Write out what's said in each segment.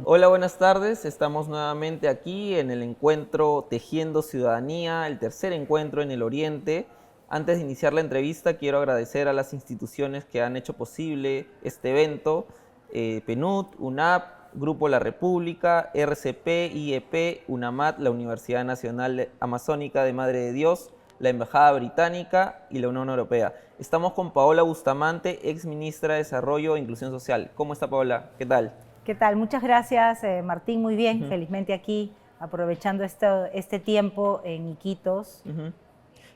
Hola, buenas tardes. Estamos nuevamente aquí en el encuentro Tejiendo Ciudadanía, el tercer encuentro en el Oriente. Antes de iniciar la entrevista, quiero agradecer a las instituciones que han hecho posible este evento: PNUD, UNAP, Grupo La República, RCP, IEP, UNAMAT, la Universidad Nacional Amazónica de Madre de Dios, la Embajada Británica y la Unión Europea. Estamos con Paola Bustamante, ex ministra de Desarrollo e Inclusión Social. ¿Cómo está, Paola? ¿Qué tal? ¿Qué tal? Muchas gracias, Martín. Muy bien, felizmente aquí, aprovechando este tiempo en Iquitos.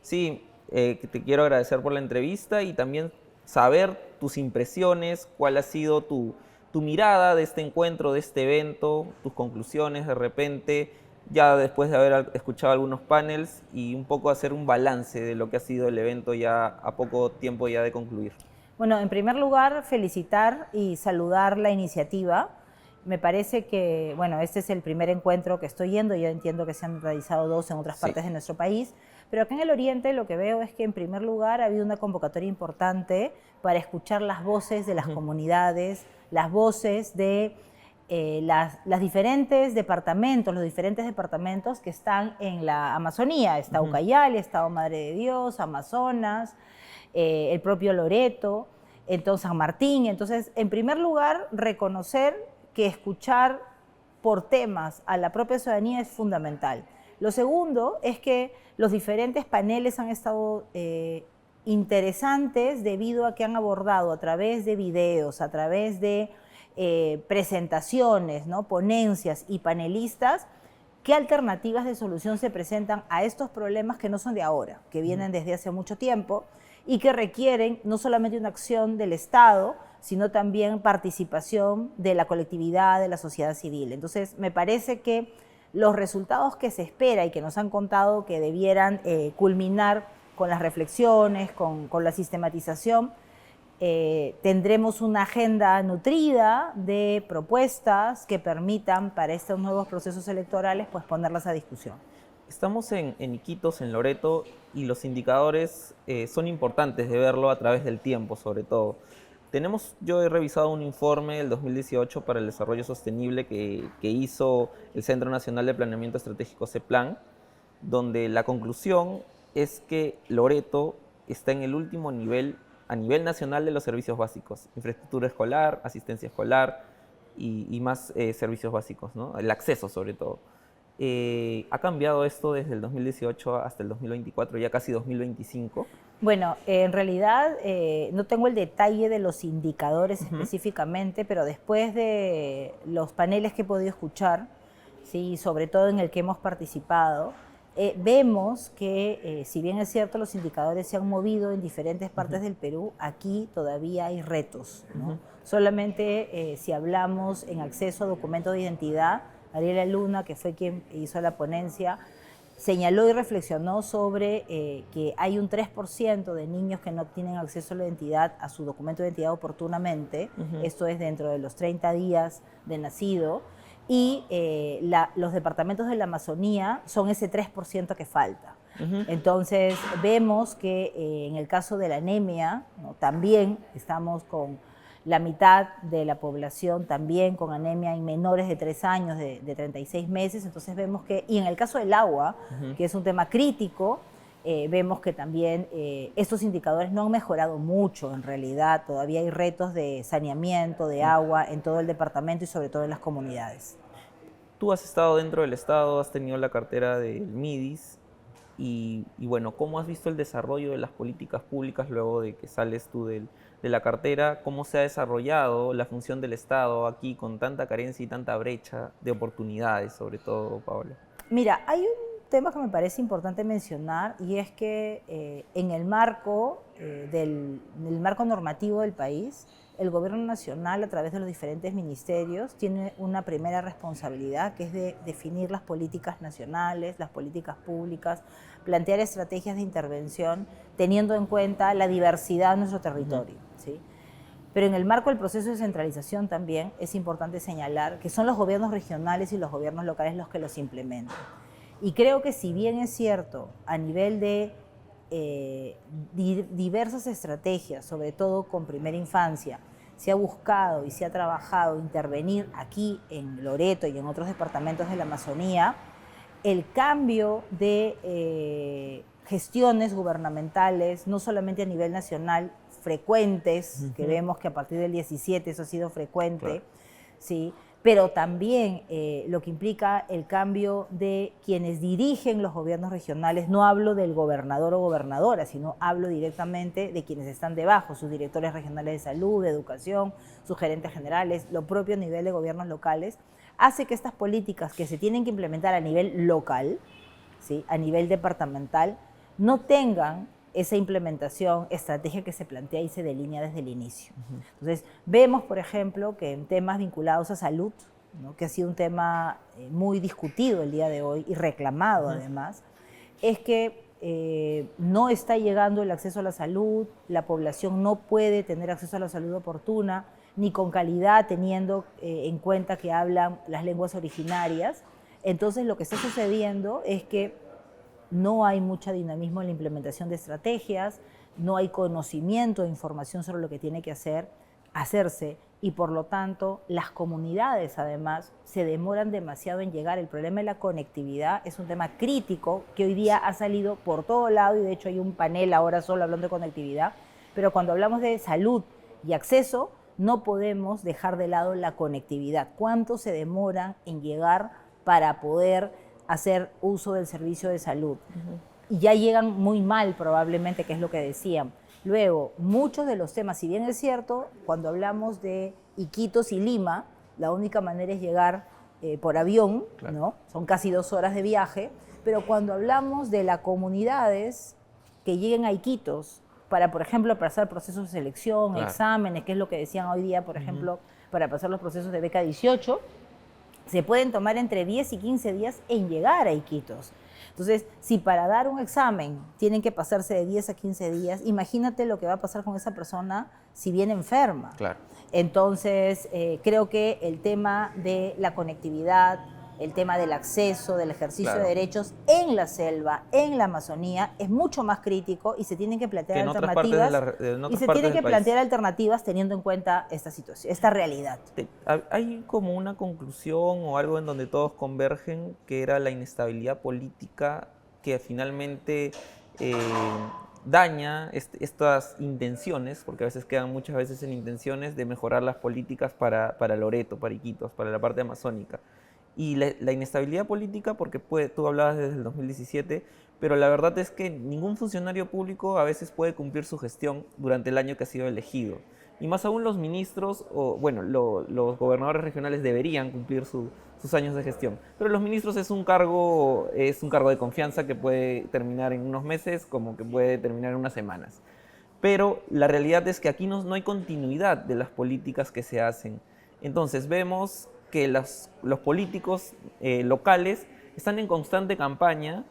Sí, te quiero agradecer por la entrevista y también saber tus impresiones, cuál ha sido tu mirada de este encuentro, de este evento, tus conclusiones de repente, ya después de haber escuchado algunos panels, y un poco hacer un balance de lo que ha sido el evento ya a poco tiempo ya de concluir. Bueno, en primer lugar, felicitar y saludar la iniciativa. Me parece que, bueno, este es el primer encuentro que estoy yendo. Yo entiendo que se han realizado dos en otras partes de nuestro país, pero acá en el Oriente lo que veo es que, en primer lugar, ha habido una convocatoria importante para escuchar las voces de las comunidades, las voces de las diferentes departamentos, los diferentes departamentos que están en la Amazonía. Está Ucayali, Estado Madre de Dios, Amazonas, el propio Loreto, entonces San Martín. Entonces, en primer lugar, reconocer que escuchar por temas a la propia ciudadanía es fundamental. Lo segundo es que los diferentes paneles han estado interesantes debido a que han abordado a través de videos, a través de presentaciones, ¿no?, ponencias y panelistas, qué alternativas de solución se presentan a estos problemas que no son de ahora, que vienen desde hace mucho tiempo y que requieren no solamente una acción del Estado, sino también participación de la colectividad, de la sociedad civil. Entonces, me parece que los resultados que se espera y que nos han contado que debieran culminar con las reflexiones, con la sistematización, tendremos una agenda nutrida de propuestas que permitan para estos nuevos procesos electorales pues ponerlas a discusión. Estamos en Iquitos, en Loreto, y los indicadores son importantes de verlo a través del tiempo, sobre todo. Yo he revisado un informe del 2018 para el desarrollo sostenible que hizo el Centro Nacional de Planeamiento Estratégico, CEPLAN, donde la conclusión es que Loreto está en el último nivel a nivel nacional de los servicios básicos: infraestructura escolar, asistencia escolar y más servicios básicos, ¿no? El acceso, sobre todo. ¿Ha cambiado esto desde el 2018 hasta el 2024, ya casi 2025? Bueno, en realidad no tengo el detalle de los indicadores específicamente, pero después de los paneles que he podido escuchar, sí, sobre todo en el que hemos participado, vemos que si bien es cierto los indicadores se han movido en diferentes partes del Perú, aquí todavía hay retos, ¿no? Solamente si hablamos en acceso a documentos de identidad, Ariela Luna, que fue quien hizo la ponencia, señaló y reflexionó sobre que hay un 3% de niños que no tienen acceso a la identidad, a su documento de identidad oportunamente, esto es dentro de los 30 días de nacido, y los departamentos de la Amazonía son ese 3% que falta. Entonces vemos que en el caso de la anemia, ¿no?, también estamos con la mitad de la población también con anemia en menores de 3 años, de 36 meses. Entonces vemos que, y en el caso del agua, que es un tema crítico, vemos que también estos indicadores no han mejorado mucho en realidad. Todavía hay retos de saneamiento, de agua en todo el departamento y sobre todo en las comunidades. Tú has estado dentro del Estado, has tenido la cartera del MIDIS y bueno, ¿cómo has visto el desarrollo de las políticas públicas luego de que sales tú de la cartera? ¿Cómo se ha desarrollado la función del Estado aquí con tanta carencia y tanta brecha de oportunidades, sobre todo, Paola? Mira, hay un tema que me parece importante mencionar y es que en el marco del marco normativo del país, el gobierno nacional a través de los diferentes ministerios tiene una primera responsabilidad que es de definir las políticas nacionales, las políticas públicas, plantear estrategias de intervención teniendo en cuenta la diversidad de nuestro territorio, ¿sí? Pero en el marco del proceso de centralización también es importante señalar que son los gobiernos regionales y los gobiernos locales los que los implementan. Y creo que si bien es cierto, a nivel de diversas estrategias, sobre todo con primera infancia, se ha buscado y se ha trabajado intervenir aquí en Loreto y en otros departamentos de la Amazonía, el cambio de gestiones gubernamentales, no solamente a nivel nacional, frecuentes, que vemos que a partir del 17 eso ha sido frecuente, Claro. ¿sí? Pero también lo que implica el cambio de quienes dirigen los gobiernos regionales. No hablo del gobernador o gobernadora, sino hablo directamente de quienes están debajo, sus directores regionales de salud, de educación, sus gerentes generales, lo propio a nivel de gobiernos locales, hace que estas políticas que se tienen que implementar a nivel local, ¿sí?, a nivel departamental, no tengan esa implementación, estrategia que se plantea y se delinea desde el inicio. Entonces, vemos, por ejemplo, que en temas vinculados a salud, ¿no?, que ha sido un tema muy discutido el día de hoy y reclamado además, es que no está llegando el acceso a la salud, la población no puede tener acceso a la salud oportuna, ni con calidad, teniendo en cuenta que hablan las lenguas originarias. Entonces, lo que está sucediendo es que no hay mucho dinamismo en la implementación de estrategias, no hay conocimiento e información sobre lo que tiene que hacerse y por lo tanto las comunidades además se demoran demasiado en llegar. El problema de la conectividad es un tema crítico que hoy día ha salido por todo lado y de hecho hay un panel ahora solo hablando de conectividad, pero cuando hablamos de salud y acceso no podemos dejar de lado la conectividad. ¿Cuánto se demoran en llegar para poder hacer uso del servicio de salud? Y ya llegan muy mal probablemente, que es lo que decían. Luego, muchos de los temas, si bien es cierto, cuando hablamos de Iquitos y Lima, la única manera es llegar por avión, Claro. ¿no? Son casi 2 horas de viaje, pero cuando hablamos de las comunidades que lleguen a Iquitos para, por ejemplo, pasar procesos de selección, Claro. exámenes, que es lo que decían hoy día, por ejemplo, para pasar los procesos de beca 18, se pueden tomar entre 10 y 15 días en llegar a Iquitos. Entonces, si para dar un examen tienen que pasarse de 10 a 15 días, imagínate lo que va a pasar con esa persona si viene enferma. Claro. Entonces, creo que el tema de la conectividad, el tema del acceso, del ejercicio Claro. de derechos en la selva, en la Amazonía, es mucho más crítico y se tienen que plantear Que en otras partes de alternativas. en Y otras se partes tienen del que país. plantear alternativas teniendo en cuenta esta situación, esta realidad. Hay como una conclusión o algo en donde todos convergen, que era la inestabilidad política que finalmente daña estas intenciones, porque a veces quedan muchas veces en intenciones de mejorar las políticas para Loreto, para Iquitos, para la parte amazónica. Y la inestabilidad política, porque tú hablabas desde el 2017, pero la verdad es que ningún funcionario público a veces puede cumplir su gestión durante el año que ha sido elegido. Y más aún los ministros, o bueno, los gobernadores regionales deberían cumplir sus años de gestión. Pero los ministros es un cargo de confianza que puede terminar en unos meses como que puede terminar en unas semanas. Pero la realidad es que aquí no hay continuidad de las políticas que se hacen. Entonces vemos que los políticos locales están en constante campaña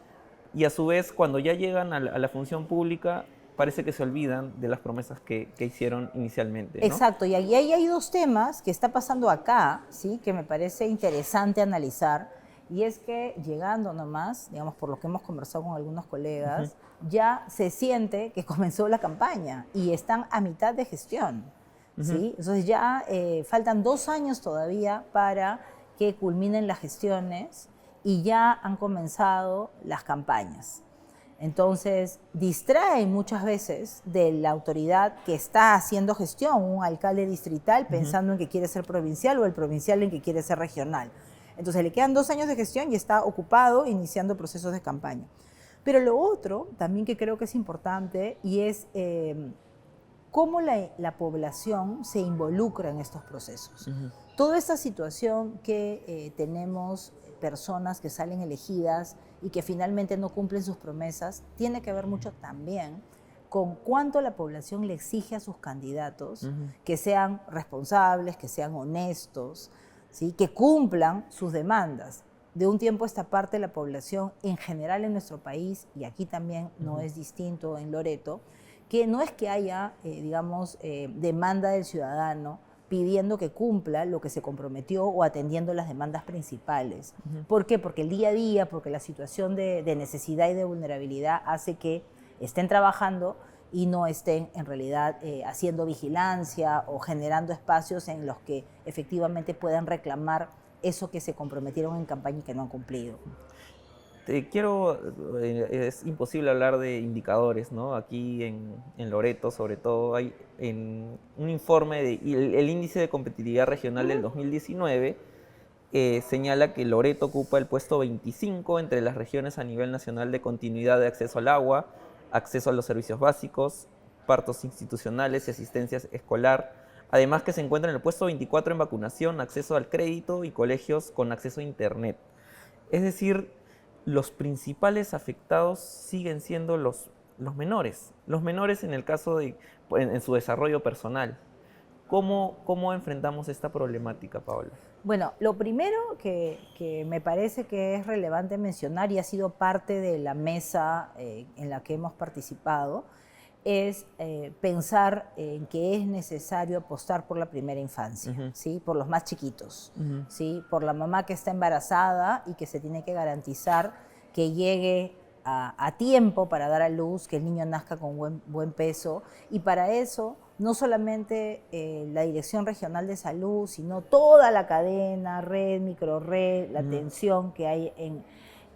y a su vez cuando ya llegan a la función pública parece que se olvidan de las promesas que hicieron inicialmente, ¿no? Exacto, y ahí hay 2 temas que está pasando acá, ¿sí?, que me parece interesante analizar, y es que llegando nomás, digamos, por lo que hemos conversado con algunos colegas, ya se siente que comenzó la campaña y están a mitad de gestión, ¿sí? Entonces ya faltan 2 años todavía para que culminen las gestiones y ya han comenzado las campañas. Entonces, distraen muchas veces de la autoridad que está haciendo gestión, un alcalde distrital pensando en que quiere ser provincial o el provincial en que quiere ser regional. Entonces le quedan 2 años de gestión y está ocupado iniciando procesos de campaña. Pero lo otro también que creo que es importante y es cómo la población se involucra en estos procesos. Toda esta situación que tenemos personas que salen elegidas y que finalmente no cumplen sus promesas, tiene que ver mucho también con cuánto la población le exige a sus candidatos que sean responsables, que sean honestos, ¿sí? Que cumplan sus demandas. De un tiempo a esta parte la población en general en nuestro país, y aquí también no es distinto en Loreto, que no es que haya, demanda del ciudadano pidiendo que cumpla lo que se comprometió o atendiendo las demandas principales. ¿Por qué? Porque el día a día, porque la situación de necesidad y de vulnerabilidad hace que estén trabajando y no estén en realidad haciendo vigilancia o generando espacios en los que efectivamente puedan reclamar eso que se comprometieron en campaña y que no han cumplido. Es imposible hablar de indicadores, ¿no? Aquí en Loreto, sobre todo, hay en un informe el índice de competitividad regional del 2019 señala que Loreto ocupa el puesto 25 entre las regiones a nivel nacional de continuidad de acceso al agua, acceso a los servicios básicos, partos institucionales y asistencia escolar. Además que se encuentra en el puesto 24 en vacunación, acceso al crédito y colegios con acceso a internet. Es decir, los principales afectados siguen siendo los menores. Los menores en el caso en su desarrollo personal. ¿Cómo enfrentamos esta problemática, Paola? Bueno, lo primero que me parece que es relevante mencionar y ha sido parte de la mesa en la que hemos participado es pensar en que es necesario apostar por la primera infancia, ¿sí? Por los más chiquitos, ¿sí? Por la mamá que está embarazada y que se tiene que garantizar que llegue a tiempo para dar a luz, que el niño nazca con buen peso, y para eso no solamente la Dirección Regional de Salud, sino toda la cadena, red, microred, la atención que hay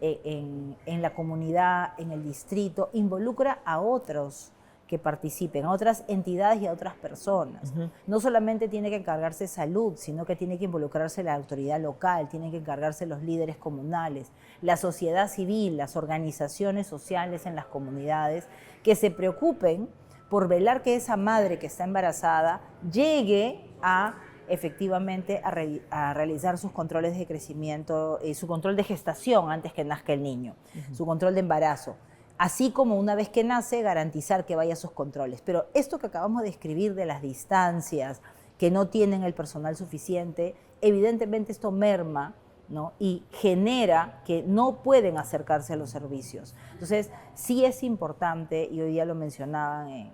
en la comunidad, en el distrito, involucra a otros que participen, a otras entidades y a otras personas. No solamente tiene que encargarse salud, sino que tiene que involucrarse la autoridad local, tienen que encargarse los líderes comunales, la sociedad civil, las organizaciones sociales en las comunidades, que se preocupen por velar que esa madre que está embarazada llegue a efectivamente a realizar sus controles de crecimiento, su control de gestación antes que nazca el niño, su control de embarazo. Así como una vez que nace, garantizar que vaya a sus controles. Pero esto que acabamos de escribir de las distancias, que no tienen el personal suficiente, evidentemente esto merma, ¿no? Y genera que no pueden acercarse a los servicios. Entonces, sí es importante, y hoy día lo mencionaban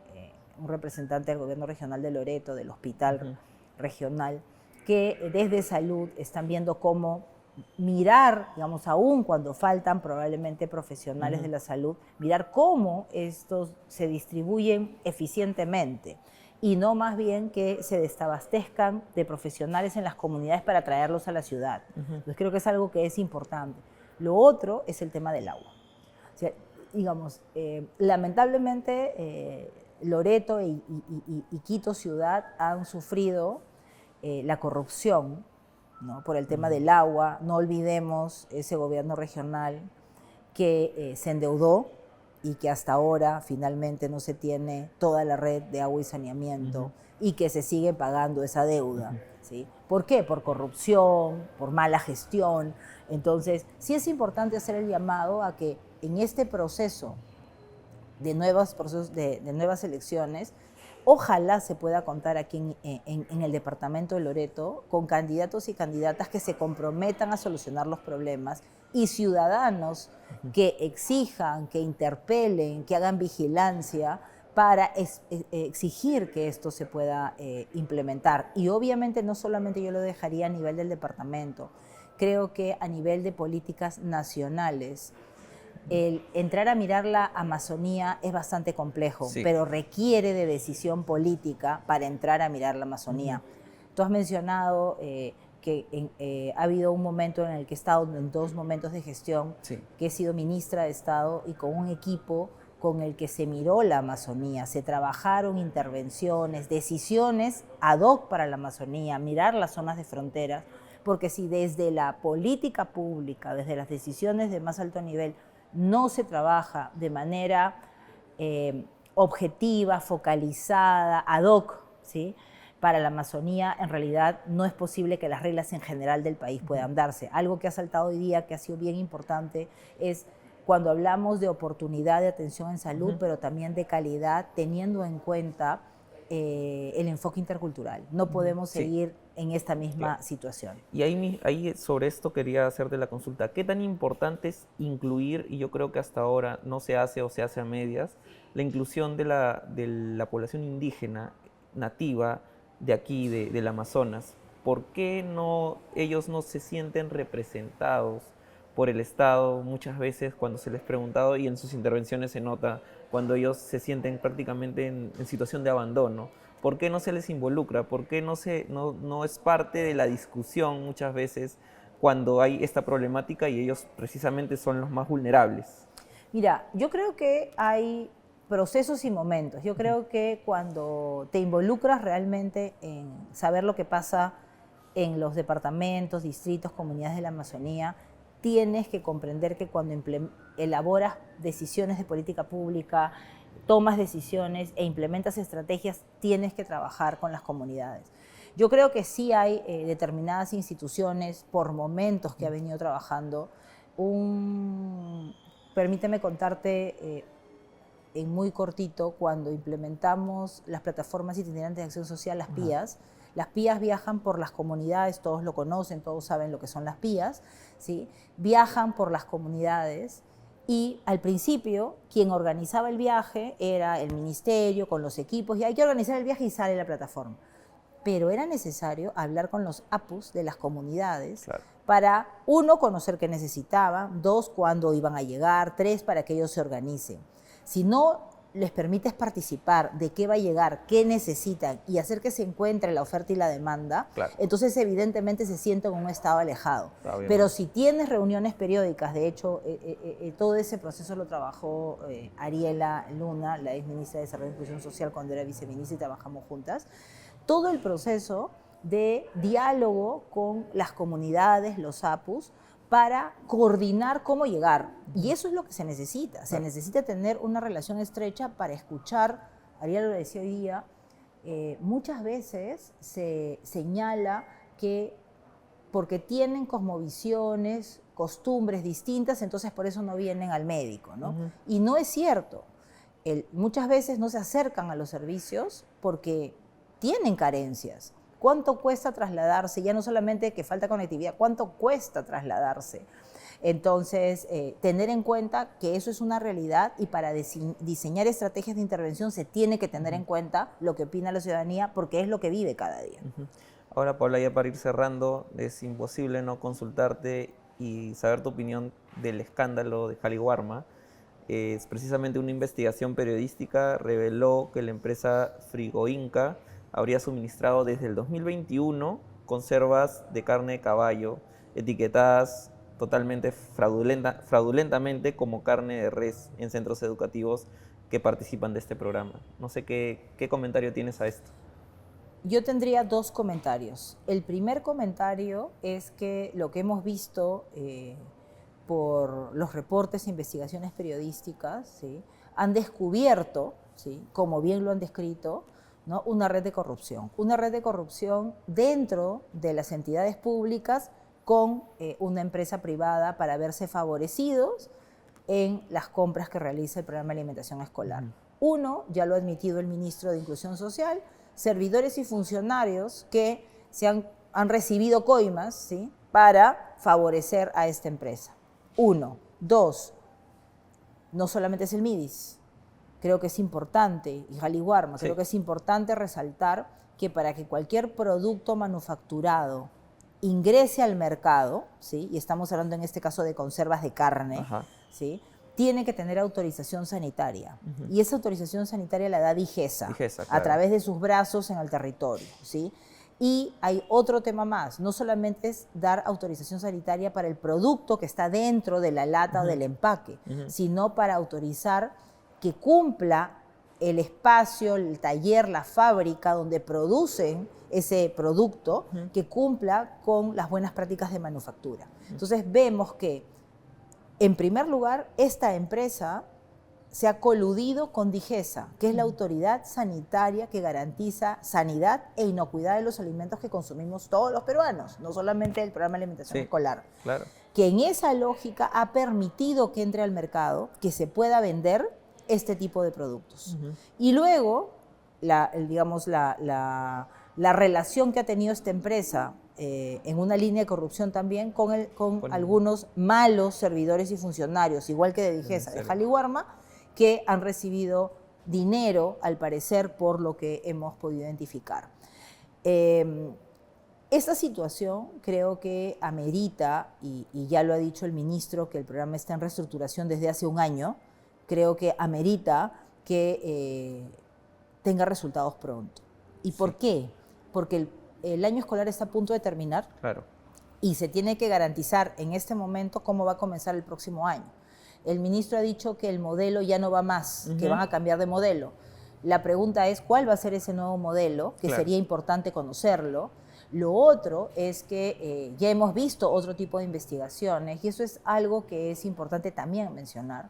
un representante del gobierno regional de Loreto, del hospital regional, que desde salud están viendo cómo mirar, digamos, aún cuando faltan probablemente profesionales de la salud, mirar cómo estos se distribuyen eficientemente y no más bien que se desabastezcan de profesionales en las comunidades para traerlos a la ciudad. Entonces creo que es algo que es importante. Lo otro es el tema del agua. O sea, digamos, lamentablemente Loreto y Quito ciudad han sufrido la corrupción, ¿no? Por el tema del agua. No olvidemos ese gobierno regional que se endeudó y que hasta ahora finalmente no se tiene toda la red de agua y saneamiento y que se sigue pagando esa deuda. ¿Sí? ¿Por qué? Por corrupción, por mala gestión. Entonces, sí es importante hacer el llamado a que en este proceso de nuevas elecciones, ojalá se pueda contar aquí en el departamento de Loreto con candidatos y candidatas que se comprometan a solucionar los problemas y ciudadanos que exijan, que interpelen, que hagan vigilancia para exigir que esto se pueda implementar. Y obviamente no solamente yo lo dejaría a nivel del departamento, creo que a nivel de políticas nacionales, el entrar a mirar la Amazonía es bastante complejo, pero requiere de decisión política para entrar a mirar la Amazonía. Tú has mencionado que ha habido un momento en el que he estado en 2 momentos de gestión, que he sido ministra de Estado y con un equipo con el que se miró la Amazonía, se trabajaron intervenciones, decisiones ad hoc para la Amazonía, mirar las zonas de fronteras, porque si desde la política pública, desde las decisiones de más alto nivel, no se trabaja de manera objetiva, focalizada, ad hoc, ¿sí?, para la Amazonía, en realidad no es posible que las reglas en general del país puedan darse. Algo que ha saltado hoy día, que ha sido bien importante, es cuando hablamos de oportunidad de atención en salud, pero también de calidad, teniendo en cuenta el enfoque intercultural. No podemos seguir en esta misma situación. Y ahí sobre esto quería hacerte la consulta. ¿Qué tan importante es incluir, y yo creo que hasta ahora no se hace o se hace a medias, la inclusión de la población indígena nativa de aquí, del Amazonas? ¿Por qué ellos no se sienten representados por el Estado muchas veces cuando se les ha preguntado, y en sus intervenciones se nota cuando ellos se sienten prácticamente en situación de abandono? ¿Por qué no se les involucra? ¿Por qué no es parte de la discusión muchas veces cuando hay esta problemática y ellos precisamente son los más vulnerables? Mira, yo creo que hay procesos y momentos. Yo creo que cuando te involucras realmente en saber lo que pasa en los departamentos, distritos, comunidades de la Amazonía, tienes que comprender que cuando elaboras decisiones de política pública, tomas decisiones e implementas estrategias, tienes que trabajar con las comunidades. Yo creo que sí hay determinadas instituciones por momentos que ha venido trabajando. Permíteme contarte en muy cortito, cuando implementamos las plataformas itinerantes de acción social, las PIAs. Las PIAs viajan por las comunidades, todos lo conocen, todos saben lo que son las PIAs, ¿sí? Viajan por las comunidades y al principio quien organizaba el viaje era el ministerio con los equipos y hay que organizar el viaje y sale la plataforma. Pero era necesario hablar con los APUs de las comunidades, claro, para, uno, conocer qué necesitaban, dos, cuándo iban a llegar, tres, para que ellos se organicen. Si no les permites participar de qué va a llegar, qué necesitan y hacer que se encuentre la oferta y la demanda, claro, entonces evidentemente se sienten en un estado alejado. Pero si tienes reuniones periódicas, de hecho, todo ese proceso lo trabajó Ariela Luna, la ex ministra de Desarrollo e Inclusión Social, cuando era viceministra, y trabajamos juntas. Todo el proceso de diálogo con las comunidades, los APUs, para coordinar cómo llegar. Y eso es lo que se necesita. Se necesita tener una relación estrecha para escuchar. Ariel lo decía hoy día, muchas veces se señala que porque tienen cosmovisiones, costumbres distintas, entonces por eso no vienen al médico, ¿no? Y no es cierto. Muchas veces no se acercan a los servicios porque tienen carencias. ¿Cuánto cuesta trasladarse? Ya no solamente que falta conectividad, ¿cuánto cuesta trasladarse? Entonces, tener en cuenta que eso es una realidad y para diseñar estrategias de intervención se tiene que tener en cuenta lo que opina la ciudadanía porque es lo que vive cada día. Ahora, Paula, ya para ir cerrando, es imposible no consultarte y saber tu opinión del escándalo de Jaliwarma. Es precisamente una investigación periodística reveló que la empresa Frigoinca habría suministrado desde el 2021 conservas de carne de caballo etiquetadas totalmente fraudulentamente como carne de res en centros educativos que participan de este programa. No sé qué comentario tienes a esto. Yo tendría dos comentarios. El primer comentario es que lo que hemos visto por los reportes e investigaciones periodísticas, ¿sí?, han descubierto, ¿sí?, como bien lo han descrito, ¿no?, una red de corrupción dentro de las entidades públicas con una empresa privada para verse favorecidos en las compras que realiza el programa de alimentación escolar. Uno, ya lo ha admitido el ministro de Inclusión Social, servidores y funcionarios que han recibido coimas, ¿sí?, para favorecer a esta empresa. Uno. Dos, no solamente es el MIDIS. Creo que es importante, y Jaliwarma, creo que es importante resaltar que para que cualquier producto manufacturado ingrese al mercado, ¿sí?, y estamos hablando en este caso de conservas de carne, ¿sí?, tiene que tener autorización sanitaria. Y esa autorización sanitaria la da DIGESA, claro, a través de sus brazos en el territorio, ¿sí? Y hay otro tema más, no solamente es dar autorización sanitaria para el producto que está dentro de la lata o del empaque, sino para autorizar que cumpla el espacio, el taller, la fábrica donde producen ese producto que cumpla con las buenas prácticas de manufactura. Entonces vemos que, en primer lugar, esta empresa se ha coludido con DIGESA, que es la autoridad sanitaria que garantiza sanidad e inocuidad de los alimentos que consumimos todos los peruanos, no solamente el programa de alimentación escolar. Claro. Que en esa lógica ha permitido que entre al mercado, que se pueda vender este tipo de productos. Y luego, la relación que ha tenido esta empresa en una línea de corrupción también con algunos malos servidores y funcionarios, igual que de DIGESA, de Jaliwarma, que han recibido dinero, al parecer, por lo que hemos podido identificar. Esta situación creo que amerita, y ya lo ha dicho el ministro, que el programa está en reestructuración desde hace un año, creo que amerita que tenga resultados pronto. ¿Y por qué? Porque el año escolar está a punto de terminar. Claro. Y se tiene que garantizar en este momento cómo va a comenzar el próximo año. El ministro ha dicho que el modelo ya no va más, que van a cambiar de modelo. La pregunta es, ¿cuál va a ser ese nuevo modelo? Que sería importante conocerlo. Lo otro es que ya hemos visto otro tipo de investigaciones, y eso es algo que es importante también mencionar.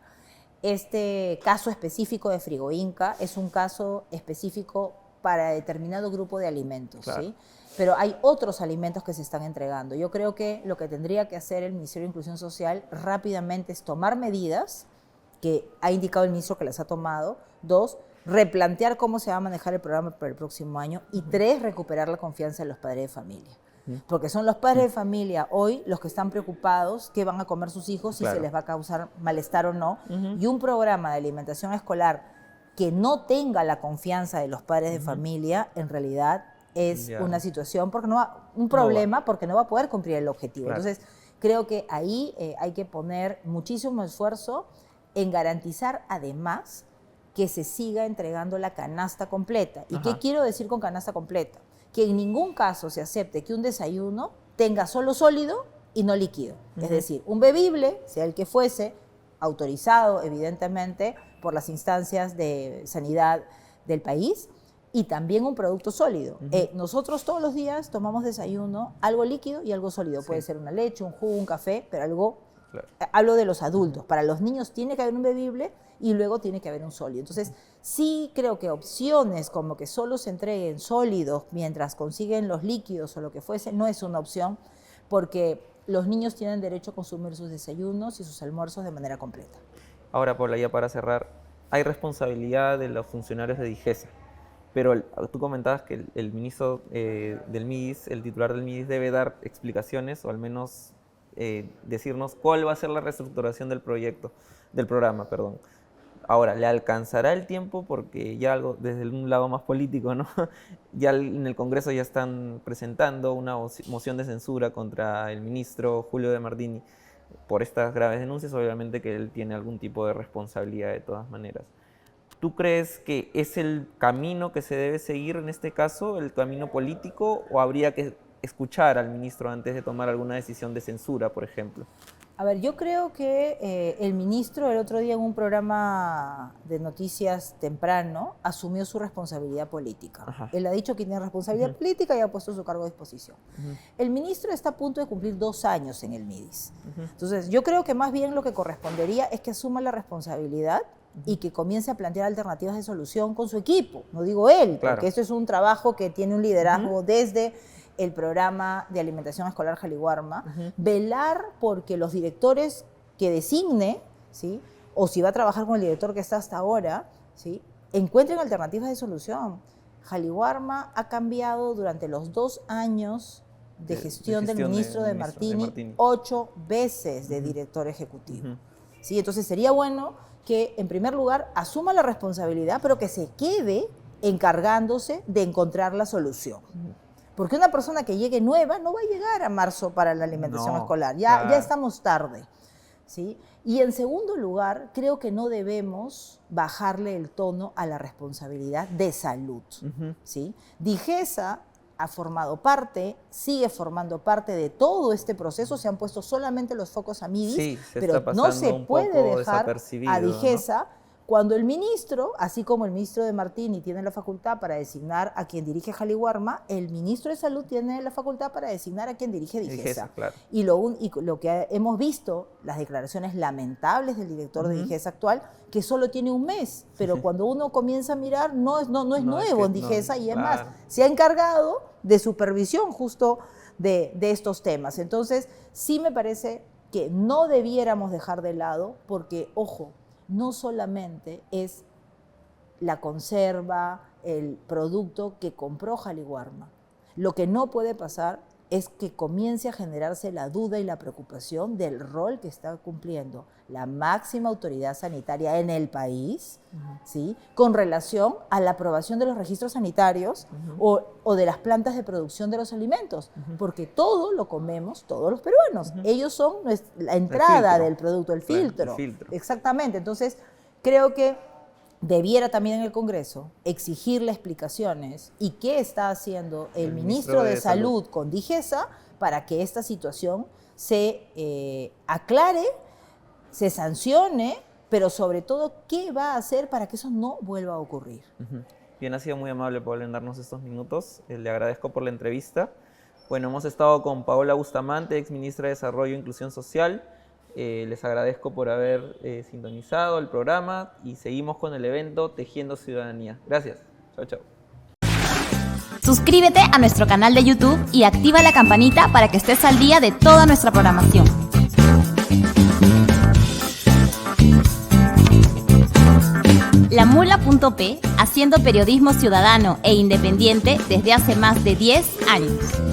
Este caso específico de Frigoinca es un caso específico para determinado grupo de alimentos, ¿sí? Pero hay otros alimentos que se están entregando. Yo creo que lo que tendría que hacer el Ministerio de Inclusión Social rápidamente es tomar medidas, que ha indicado el ministro que las ha tomado. 2, replantear cómo se va a manejar el programa para el próximo año. Y 3, recuperar la confianza de los padres de familia. Porque son los padres de familia hoy los que están preocupados qué van a comer sus hijos, si se les va a causar malestar o no. Y un programa de alimentación escolar que no tenga la confianza de los padres de familia, en realidad es una situación, un problema, porque no va a poder cumplir el objetivo. Entonces, creo que ahí hay que poner muchísimo esfuerzo en garantizar, además, que se siga entregando la canasta completa. ¿Y qué quiero decir con canasta completa? Que en ningún caso se acepte que un desayuno tenga solo sólido y no líquido. Es decir, un bebible, sea el que fuese, autorizado, evidentemente, por las instancias de sanidad del país, y también un producto sólido. Nosotros todos los días tomamos desayuno, algo líquido y algo sólido. Puede ser una leche, un jugo, un café, pero algo... Hablo de los adultos. Para los niños tiene que haber un bebible y luego tiene que haber un sólido. Entonces, sí creo que opciones como que solo se entreguen sólidos mientras consiguen los líquidos o lo que fuese, no es una opción, porque los niños tienen derecho a consumir sus desayunos y sus almuerzos de manera completa. Ahora, Paula, ya para cerrar, hay responsabilidad de los funcionarios de DIGESA, pero tú comentabas que el ministro del MIDIS, el titular del MIDIS, debe dar explicaciones, o al menos decirnos cuál va a ser la reestructuración del programa. Ahora, ¿le alcanzará el tiempo? Porque ya algo desde un lado más político, ¿no? Ya en el Congreso ya están presentando una moción de censura contra el ministro Julio de Martini por estas graves denuncias. Obviamente que él tiene algún tipo de responsabilidad de todas maneras. ¿Tú crees que es el camino que se debe seguir en este caso, el camino político, o habría que escuchar al ministro antes de tomar alguna decisión de censura, por ejemplo? A ver, yo creo que el ministro el otro día en un programa de noticias temprano asumió su responsabilidad política. Él ha dicho que tiene responsabilidad política y ha puesto su cargo a disposición. El ministro está a punto de cumplir 2 años en el MIDIS. Entonces, yo creo que más bien lo que correspondería es que asuma la responsabilidad y que comience a plantear alternativas de solución con su equipo. No digo él, porque esto es un trabajo que tiene un liderazgo desde el programa de alimentación escolar Jaliwarma, velar porque los directores que designe, ¿sí?, o si va a trabajar con el director que está hasta ahora, ¿sí?, encuentren alternativas de solución. Jaliwarma ha cambiado durante los 2 años de gestión del ministro de Martini 8 veces de director ejecutivo. ¿Sí? Entonces sería bueno que, en primer lugar, asuma la responsabilidad, pero que se quede encargándose de encontrar la solución. Porque una persona que llegue nueva no va a llegar a marzo para la alimentación escolar. Ya estamos tarde, ¿sí? Y en segundo lugar, creo que no debemos bajarle el tono a la responsabilidad de salud, ¿sí? DIGESA ha formado parte, sigue formando parte de todo este proceso. Se han puesto solamente los focos a MIDIS, pero no se puede dejar a DIGESA, ¿no?, cuando el ministro, así como el ministro de Martini tiene la facultad para designar a quien dirige Jaliwarma, el ministro de Salud tiene la facultad para designar a quien dirige Digesa. Claro. Y lo que hemos visto, las declaraciones lamentables del director de Digesa actual, que solo tiene un mes, pero cuando uno comienza a mirar, no es nuevo en Digesa, y es más, se ha encargado de supervisión justo de estos temas. Entonces, sí me parece que no debiéramos dejar de lado, porque, ojo, no solamente es la conserva, el producto que compró Jaliwarma. Lo que no puede pasar es que comience a generarse la duda y la preocupación del rol que está cumpliendo la máxima autoridad sanitaria en el país, ¿sí?, con relación a la aprobación de los registros sanitarios o de las plantas de producción de los alimentos, porque todo lo comemos todos los peruanos. Ellos son la entrada del producto, el filtro. Exactamente. Entonces, creo que debiera también en el Congreso exigirle explicaciones y qué está haciendo el ministro de Salud con Digesa para que esta situación se aclare, se sancione, pero sobre todo, ¿qué va a hacer para que eso no vuelva a ocurrir? Bien, ha sido muy amable, Paola, en darnos estos minutos. Le agradezco por la entrevista. Bueno, hemos estado con Paola Bustamante, ex ministra de Desarrollo e Inclusión Social. Les agradezco por haber sintonizado el programa y seguimos con el evento Tejiendo Ciudadanía. Gracias. Chao, chao. Suscríbete a nuestro canal de YouTube y activa la campanita para que estés al día de toda nuestra programación. LaMula.p, haciendo periodismo ciudadano e independiente desde hace más de 10 años.